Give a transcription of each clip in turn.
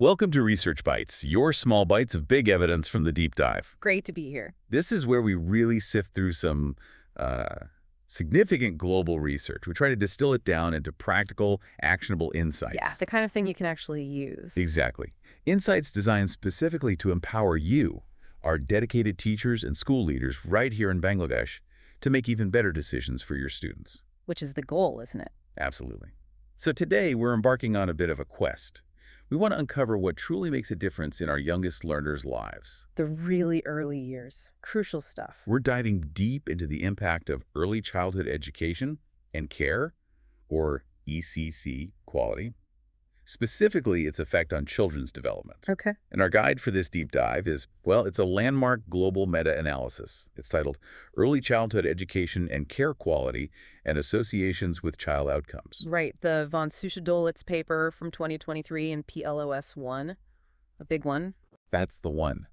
Welcome to Research Bites, your small bites of big evidence from the deep dive. Great to be here. This is where we really sift through some significant global research. We try to distill it down into practical, actionable insights. Yeah, the kind of thing you can actually use. Exactly. Insights designed specifically to empower you, our dedicated teachers and school leaders right here in Bangladesh, to make even better decisions for your students. Which is the goal, isn't it? Absolutely. So today, we're embarking on a bit of a quest. We want to uncover what truly makes a difference in our youngest learners' lives. The really early years. Crucial stuff. We're diving deep into the impact of early childhood education and care, or ECEC quality, specifically its effect on children's development. Okay. And our guide for this deep dive is, well, it's a landmark global meta-analysis. It's titled Early Childhood Education and Care Quality and Associations with Child Outcomes. Right, the von Suchedolitz paper from 2023 in PLOS 1, a big one. That's the one.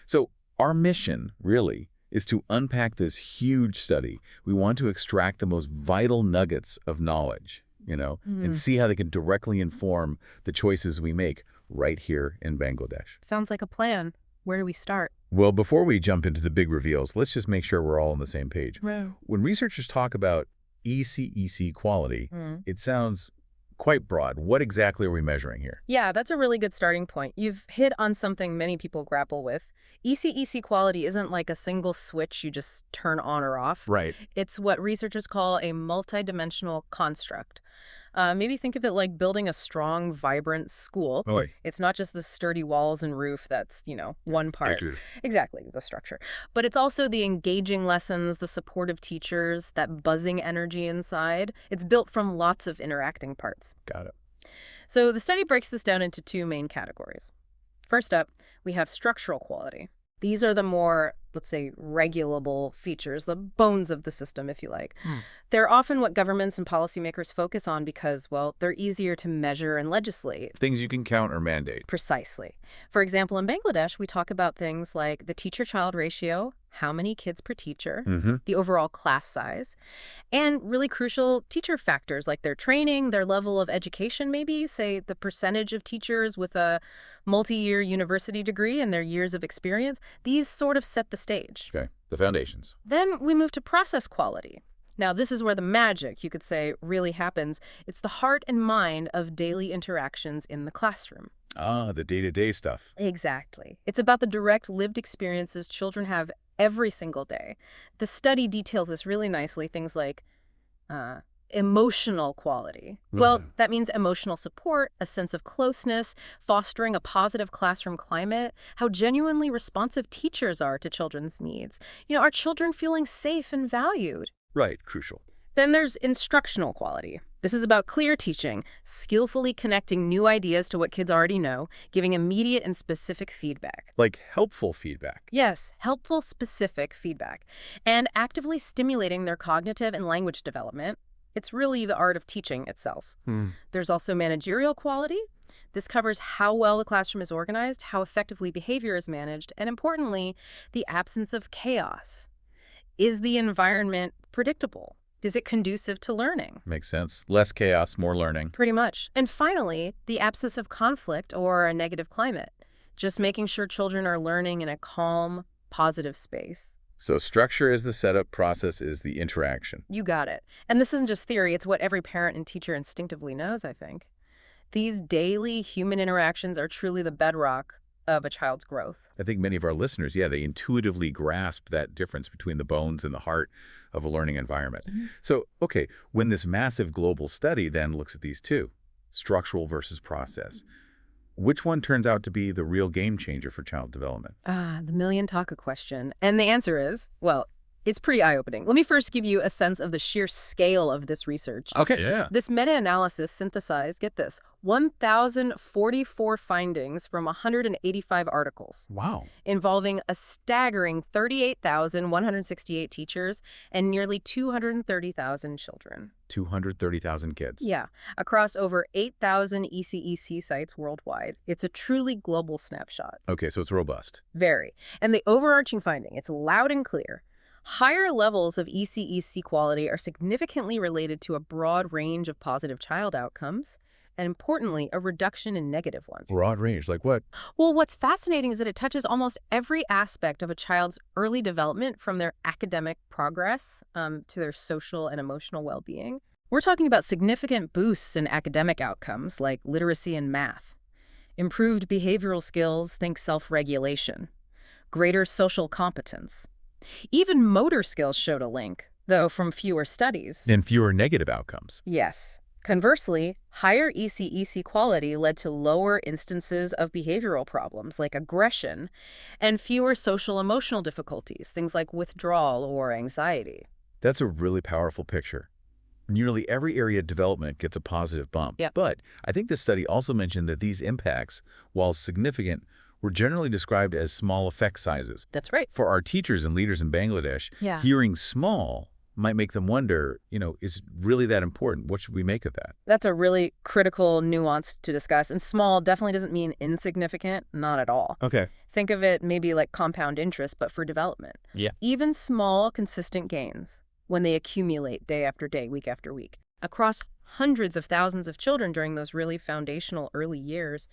So our mission, really, is to unpack this huge study. We want to extract the most vital nuggets of knowledge, and see how they can directly inform the choices we make right here in Bangladesh. Sounds like a plan. Where do we start? Well, before we jump into the big reveals, let's just make sure we're all on the same page. Right. When researchers talk about ECEC quality, it sounds quite broad. What exactly are we measuring here? Yeah, that's a really good starting point. You've hit on something many people grapple with. ECEC quality isn't like a single switch you just turn on or off. Right. It's what researchers call a multidimensional construct. Maybe think of it like building a strong, vibrant school. Oy. It's not just the sturdy walls and roof that's, one part. Accurate. Exactly, the structure. But it's also the engaging lessons, the supportive teachers, that buzzing energy inside. It's built from lots of interacting parts. Got it. So the study breaks this down into two main categories. First up, we have structural quality. These are the more, let's say, regulable features, the bones of the system, if you like. They're often what governments and policymakers focus on because, well, they're easier to measure and legislate. Things you can count or mandate. Precisely. For example, in Bangladesh, we talk about things like the teacher-child ratio, how many kids per teacher, the overall class size, and really crucial teacher factors like their training, their level of education maybe, say the percentage of teachers with a multi-year university degree and their years of experience. These sort of set the stage. Okay, the foundations. Then we move to process quality. Now, this is where the magic, you could say, really happens. It's the heart and mind of daily interactions in the classroom. Ah, the day-to-day stuff. Exactly. It's about the direct lived experiences children have every single day. The study details this really nicely, things like emotional quality. Well, that means emotional support, a sense of closeness, fostering a positive classroom climate, how genuinely responsive teachers are to children's needs. Are children feeling safe and valued? Right, crucial. Then there's instructional quality. This is about clear teaching, skillfully connecting new ideas to what kids already know, giving immediate and specific feedback. Like helpful feedback. Yes, helpful, specific feedback. And actively stimulating their cognitive and language development. It's really the art of teaching itself. There's also managerial quality. This covers how well the classroom is organized, how effectively behavior is managed, and importantly, the absence of chaos. Is the environment predictable? Is it conducive to learning? Makes sense. Less chaos, more learning. Pretty much. And finally, the absence of conflict or a negative climate. Just making sure children are learning in a calm, positive space. So structure is the setup, process is the interaction. You got it. And this isn't just theory, it's what every parent and teacher instinctively knows, I think. These daily human interactions are truly the bedrock of a child's growth. I think many of our listeners, they intuitively grasp that difference between the bones and the heart of a learning environment. So, okay, when this massive global study then looks at these two, structural versus process, which one turns out to be the real game changer for child development? The million taka question. And the answer is, well, it's pretty eye-opening. Let me first give you a sense of the sheer scale of this research. Okay, yeah. This meta-analysis synthesized, get this, 1,044 findings from 185 articles. Wow. Involving a staggering 38,168 teachers and nearly 230,000 children. 230,000 kids. Yeah, across over 8,000 ECEC sites worldwide. It's a truly global snapshot. Okay, so it's robust. Very. And the overarching finding, it's loud and clear. Higher levels of ECEC quality are significantly related to a broad range of positive child outcomes, and importantly, a reduction in negative ones. Broad range, like what? Well, what's fascinating is that it touches almost every aspect of a child's early development, from their academic progress to their social and emotional well-being. We're talking about significant boosts in academic outcomes like literacy and math, improved behavioral skills, think self-regulation, greater social competence. Even motor skills showed a link, though from fewer studies. And fewer negative outcomes. Yes. Conversely, higher ECEC quality led to lower instances of behavioral problems like aggression and fewer social emotional difficulties, things like withdrawal or anxiety. That's a really powerful picture. Nearly every area of development gets a positive bump. Yep. But I think the study also mentioned that these impacts, while significant, were generally described as small effect sizes. That's right. For our teachers and leaders in Bangladesh, Yeah. hearing small might make them wonder, is it really that important? What should we make of that? That's a really critical nuance to discuss. And small definitely doesn't mean insignificant, not at all. Okay. Think of it maybe like compound interest, but for development. Yeah. Even small, consistent gains, when they accumulate day after day, week after week, across hundreds of thousands of children during those really foundational early years,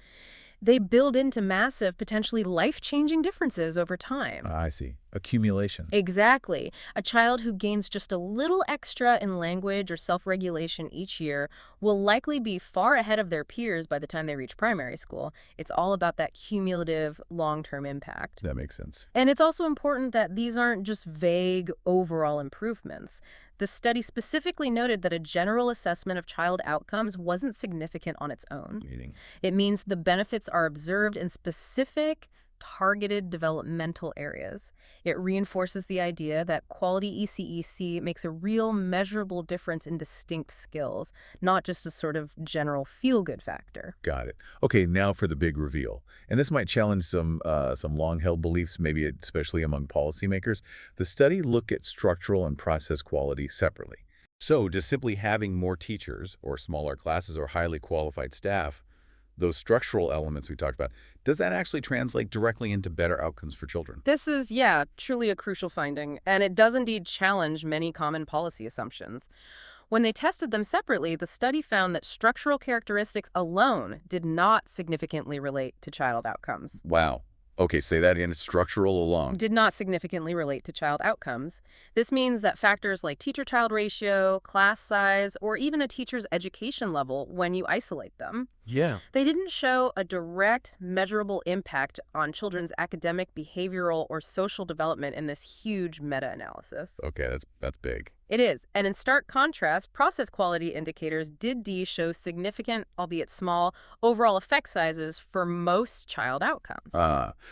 they build into massive, potentially life-changing differences over time. I see. Accumulation. Exactly. A child who gains just a little extra in language or self-regulation each year will likely be far ahead of their peers by the time they reach primary school. It's all about that cumulative, long-term impact. That makes sense. And it's also important that these aren't just vague overall improvements. The study specifically noted that a general assessment of child outcomes wasn't significant on its own. Meaning. It means the benefits are observed in specific, targeted developmental areas. It reinforces the idea that quality ECEC makes a real measurable difference in distinct skills, not just a sort of general feel-good factor. Got it. Okay, now for the big reveal. And this might challenge some long-held beliefs, maybe especially among policymakers. The study looked at structural and process quality separately. So does simply having more teachers or smaller classes or highly qualified staff, those structural elements we talked about, does that actually translate directly into better outcomes for children? This is, truly a crucial finding, and it does indeed challenge many common policy assumptions. When they tested them separately, the study found that structural characteristics alone did not significantly relate to child outcomes. Wow. Okay, say that again. Structural alone. Did not significantly relate to child outcomes. This means that factors like teacher-child ratio, class size, or even a teacher's education level, when you isolate them, Yeah. they didn't show a direct, measurable impact on children's academic, behavioral, or social development in this huge meta-analysis. Okay, that's big. It is. And in stark contrast, process quality indicators did show significant, albeit small, overall effect sizes for most child outcomes.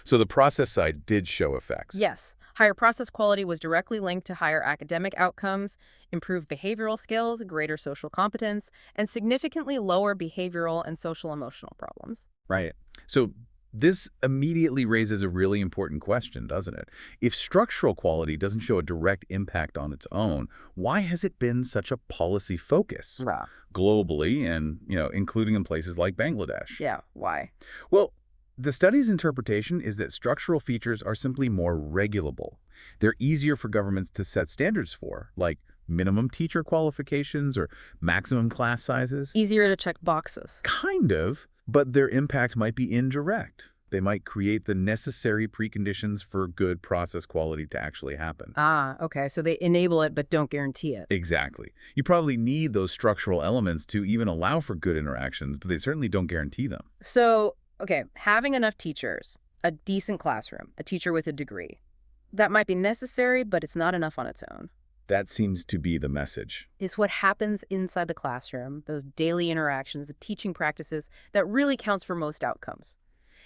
So the process side did show effects. Yes. Higher process quality was directly linked to higher academic outcomes, improved behavioral skills, greater social competence, and significantly lower behavioral and social emotional problems. Right. So this immediately raises a really important question, doesn't it? If structural quality doesn't show a direct impact on its own, why has it been such a policy focus globally and, including in places like Bangladesh? Yeah, why? Well, the study's interpretation is that structural features are simply more regulable. They're easier for governments to set standards for, like minimum teacher qualifications or maximum class sizes. Easier to check boxes. Kind of, but their impact might be indirect. They might create the necessary preconditions for good process quality to actually happen. Okay, so they enable it but don't guarantee it. Exactly. You probably need those structural elements to even allow for good interactions, but they certainly don't guarantee them. So, okay, having enough teachers, a decent classroom, a teacher with a degree, that might be necessary, but it's not enough on its own. That seems to be the message. It's what happens inside the classroom, those daily interactions, the teaching practices, that really counts for most outcomes.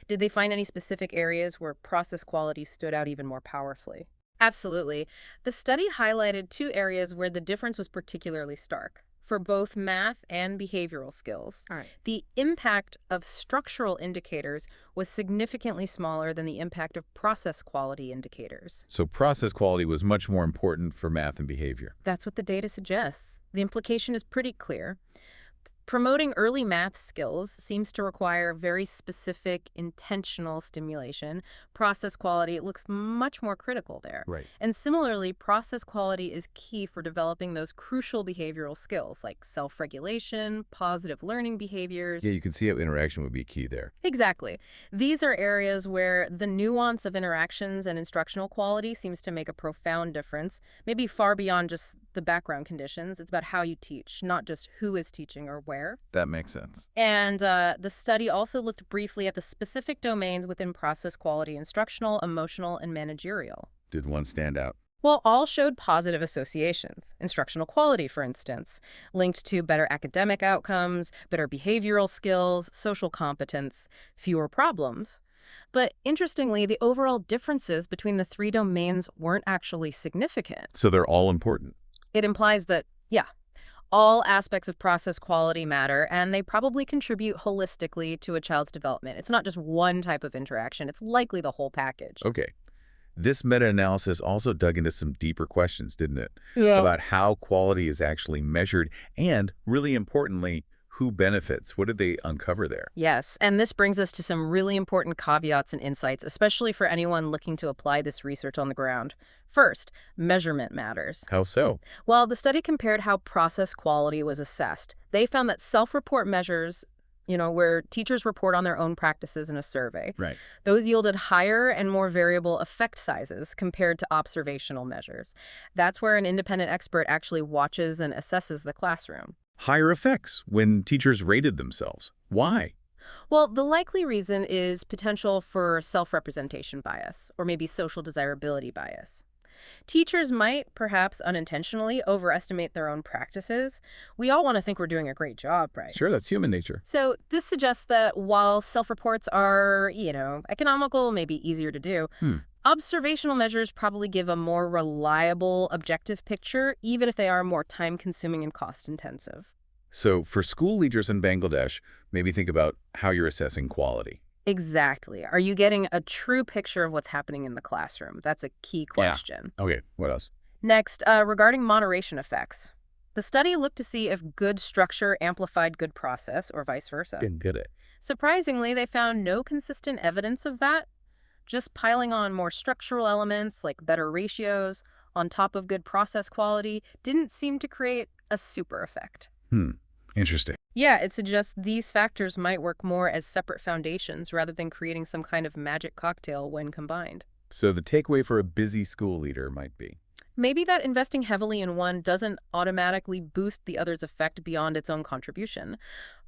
Did they find any specific areas where process quality stood out even more powerfully? Absolutely. The study highlighted 2 areas where the difference was particularly stark. For both math and behavioral skills, All right. the impact of structural indicators was significantly smaller than the impact of process quality indicators. So process quality was much more important for math and behavior. That's what the data suggests. The implication is pretty clear. Promoting early math skills seems to require very specific, intentional stimulation. Process quality looks much more critical there. Right. And similarly, process quality is key for developing those crucial behavioral skills like self-regulation, positive learning behaviors. Yeah, you can see how interaction would be key there. Exactly. These are areas where the nuance of interactions and instructional quality seems to make a profound difference, maybe far beyond just the background conditions. It's about how you teach, not just who is teaching or where. That makes sense. And the study also looked briefly at the specific domains within process quality: instructional, emotional, and managerial. Did one stand out? Well, all showed positive associations. Instructional quality, for instance, linked to better academic outcomes, better behavioral skills, social competence, fewer problems. But interestingly, the overall differences between the three domains weren't actually significant. So they're all important. It implies that, yeah, all aspects of process quality matter, and they probably contribute holistically to a child's development. It's not just one type of interaction. It's likely the whole package. Okay. This meta-analysis also dug into some deeper questions, didn't it? Yeah. About how quality is actually measured and, really importantly, who benefits. What did they uncover there? Yes, and this brings us to some really important caveats and insights, especially for anyone looking to apply this research on the ground. First, measurement matters. How so? Well, the study compared how process quality was assessed. They found that self-report measures, where teachers report on their own practices in a survey, Right. those yielded higher and more variable effect sizes compared to observational measures. That's where an independent expert actually watches and assesses the classroom. Higher effects when teachers rated themselves. Why? Well, the likely reason is potential for self-representation bias, or maybe social desirability bias. Teachers might, perhaps unintentionally, overestimate their own practices. We all want to think we're doing a great job, right? Sure, that's human nature. So this suggests that while self-reports are, economical, maybe easier to do, observational measures probably give a more reliable, objective picture, even if they are more time-consuming and cost-intensive. So for school leaders in Bangladesh, maybe think about how you're assessing quality. Exactly. Are you getting a true picture of what's happening in the classroom? That's a key question. Okay, what else? Next, regarding moderation effects. The study looked to see if good structure amplified good process, or vice versa. Did it? Surprisingly, they found no consistent evidence of that. Just piling on more structural elements, like better ratios, on top of good process quality, didn't seem to create a super effect. Interesting. Yeah, it suggests these factors might work more as separate foundations rather than creating some kind of magic cocktail when combined. So the takeaway for a busy school leader might be? Maybe that investing heavily in one doesn't automatically boost the other's effect beyond its own contribution.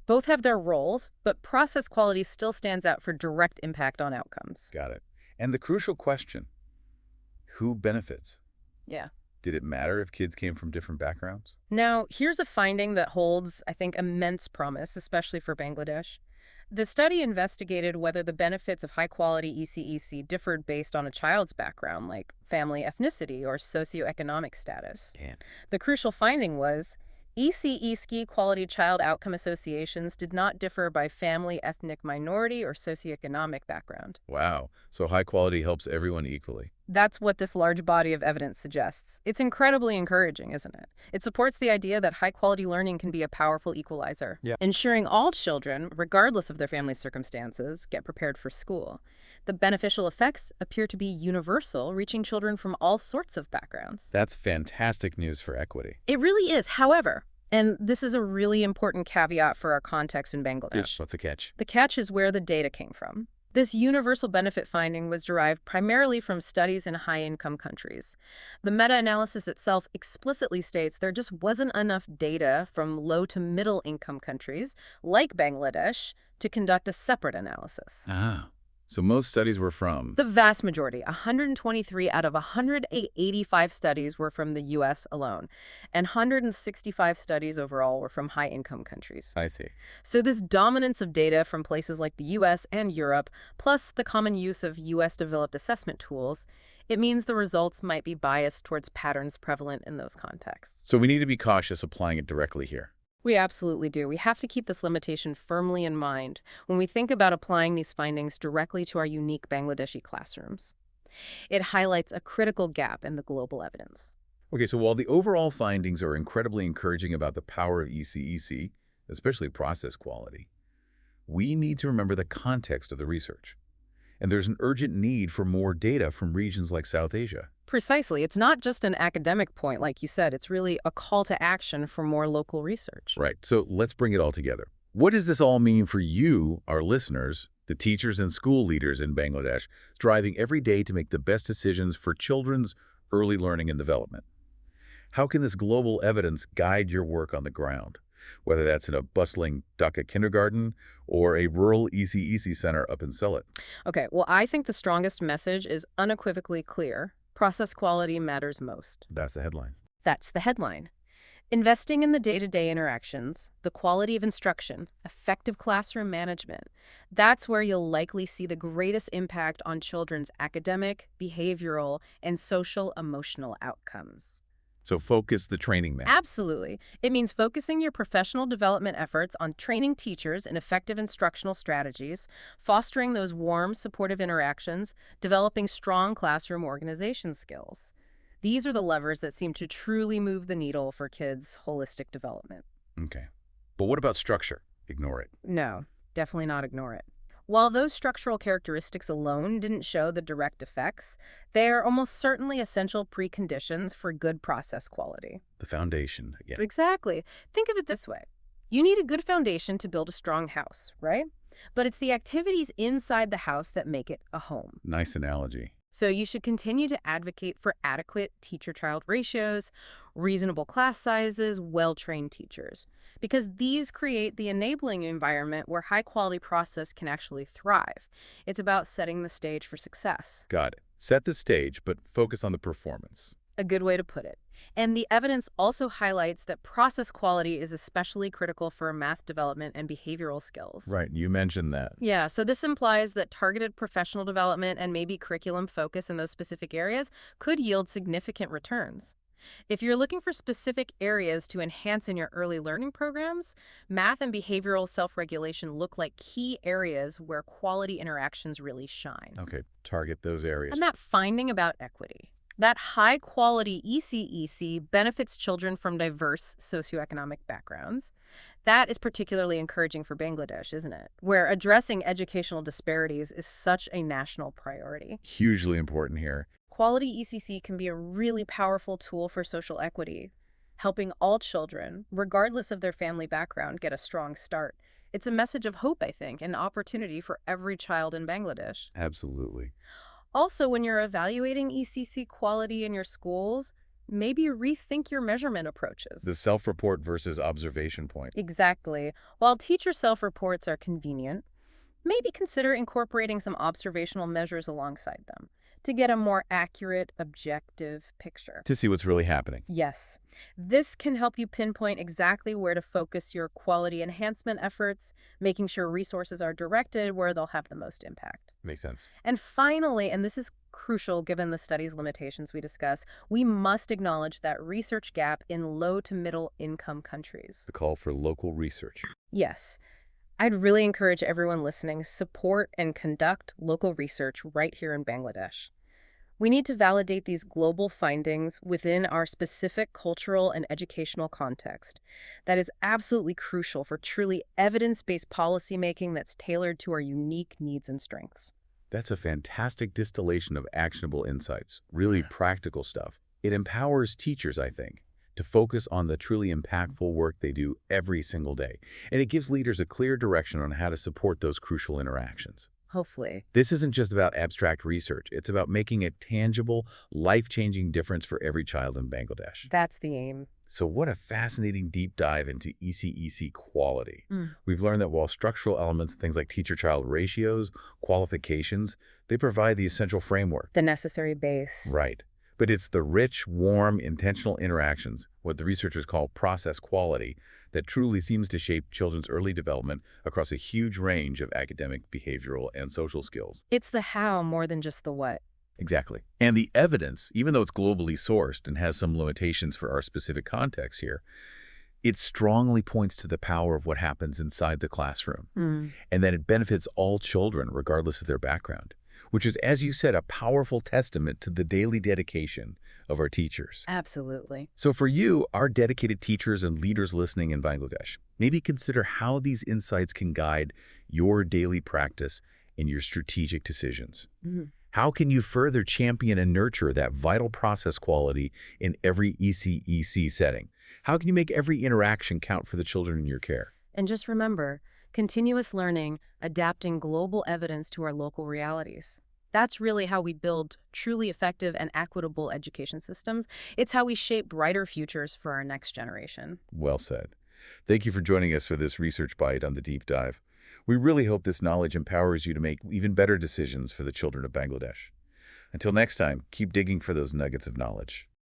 Both have their roles, but process quality still stands out for direct impact on outcomes. Got it. And the crucial question, who benefits? Yeah. Did it matter if kids came from different backgrounds? Now, here's a finding that holds, I think, immense promise, especially for Bangladesh. The study investigated whether the benefits of high-quality ECEC differed based on a child's background, like family ethnicity or socioeconomic status. Damn. The crucial finding was ECEC quality child outcome associations did not differ by family, ethnic minority, or socioeconomic background. Wow. So high quality helps everyone equally. That's what this large body of evidence suggests. It's incredibly encouraging, isn't it? It supports the idea that high-quality learning can be a powerful equalizer, ensuring all children, regardless of their family circumstances, get prepared for school. The beneficial effects appear to be universal, reaching children from all sorts of backgrounds. That's fantastic news for equity. It really is. However, and this is a really important caveat for our context in Bangladesh. What's the catch? The catch is where the data came from. This universal benefit finding was derived primarily from studies in high-income countries. The meta-analysis itself explicitly states there just wasn't enough data from low to middle-income countries, like Bangladesh, to conduct a separate analysis. Ah. So most studies were from? The vast majority, 123 out of 185 studies were from the U.S. alone, and 165 studies overall were from high-income countries. I see. So this dominance of data from places like the U.S. and Europe, plus the common use of U.S.-developed assessment tools, it means the results might be biased towards patterns prevalent in those contexts. So we need to be cautious applying it directly here. We absolutely do. We have to keep this limitation firmly in mind when we think about applying these findings directly to our unique Bangladeshi classrooms. It highlights a critical gap in the global evidence. Okay, so while the overall findings are incredibly encouraging about the power of ECEC, especially process quality, we need to remember the context of the research. And there's an urgent need for more data from regions like South Asia. Precisely. It's not just an academic point, like you said. It's really a call to action for more local research. Right. So let's bring it all together. What does this all mean for you, our listeners, the teachers and school leaders in Bangladesh, striving every day to make the best decisions for children's early learning and development? How can this global evidence guide your work on the ground, whether that's in a bustling Dhaka kindergarten or a rural ECEC center up in Sylhet? Okay, well, I think the strongest message is unequivocally clear. Process quality matters most. That's the headline. That's the headline. Investing in the day-to-day interactions, the quality of instruction, effective classroom management, that's where you'll likely see the greatest impact on children's academic, behavioral, and social-emotional outcomes. So focus the training then. Absolutely. It means focusing your professional development efforts on training teachers in effective instructional strategies, fostering those warm, supportive interactions, developing strong classroom organization skills. These are the levers that seem to truly move the needle for kids' holistic development. Okay. But what about structure? Ignore it. No, definitely not ignore it. While those structural characteristics alone didn't show the direct effects, they are almost certainly essential preconditions for good process quality. The foundation, again. Exactly. Think of it this way. You need a good foundation to build a strong house, right? But it's the activities inside the house that make it a home. Nice analogy. So you should continue to advocate for adequate teacher-child ratios, reasonable class sizes, well-trained teachers, because these create the enabling environment where high-quality process can actually thrive. It's about setting the stage for success. Got it. Set the stage, but focus on the performance. A good way to put it. And the evidence also highlights that process quality is especially critical for math development and behavioral skills. Right, you mentioned that. Yeah, so this implies that targeted professional development and maybe curriculum focus in those specific areas could yield significant returns. If you're looking for specific areas to enhance in your early learning programs, math and behavioral self-regulation look like key areas where quality interactions really shine. Okay, target those areas. And that finding about equity. That high-quality ECEC benefits children from diverse socioeconomic backgrounds. That is particularly encouraging for Bangladesh, isn't it? Where addressing educational disparities is such a national priority. Hugely important here. Quality ECC can be a really powerful tool for social equity, helping all children, regardless of their family background, get a strong start. It's a message of hope, I think, and opportunity for every child in Bangladesh. Absolutely. Also, when you're evaluating ECC quality in your schools, maybe rethink your measurement approaches. The self-report versus observation point. Exactly. While teacher self-reports are convenient, maybe consider incorporating some observational measures alongside them to get a more accurate, objective picture. To see what's really happening. Yes. This can help you pinpoint exactly where to focus your quality enhancement efforts, making sure resources are directed where they'll have the most impact. Makes sense. And finally, and this is crucial given the study's limitations we discuss, we must acknowledge that research gap in low to middle income countries. The call for local research. Yes. I'd really encourage everyone listening, support and conduct local research right here in Bangladesh. We need to validate these global findings within our specific cultural and educational context. That is absolutely crucial for truly evidence-based policymaking that's tailored to our unique needs and strengths. That's a fantastic distillation of actionable insights, really practical stuff. It empowers teachers, I think, to focus on the truly impactful work they do every single day. And it gives leaders a clear direction on how to support those crucial interactions. Hopefully. This isn't just about abstract research. It's about making a tangible, life-changing difference for every child in Bangladesh. That's the aim. So what a fascinating deep dive into ECEC quality. Mm. We've learned that while structural elements, things like teacher-child ratios, qualifications, they provide the essential framework. The necessary base. Right. But it's the rich, warm, intentional interactions, what the researchers call process quality, that truly seems to shape children's early development across a huge range of academic, behavioral, and social skills. It's the how more than just the what. Exactly. And the evidence, even though it's globally sourced and has some limitations for our specific context here, it strongly points to the power of what happens inside the classroom, and that it benefits all children regardless of their background. which is, as you said, a powerful testament to the daily dedication of our teachers. Absolutely. So for you, our dedicated teachers and leaders listening in Bangladesh, maybe consider how these insights can guide your daily practice and your strategic decisions. How can you further champion and nurture that vital process quality in every ECEC setting? How can you make every interaction count for the children in your care? And just remember, continuous learning, adapting global evidence to our local realities. That's really how we build truly effective and equitable education systems. It's how we shape brighter futures for our next generation. Well said. Thank you for joining us for this research bite on the deep dive. We really hope this knowledge empowers you to make even better decisions for the children of Bangladesh. Until next time, keep digging for those nuggets of knowledge.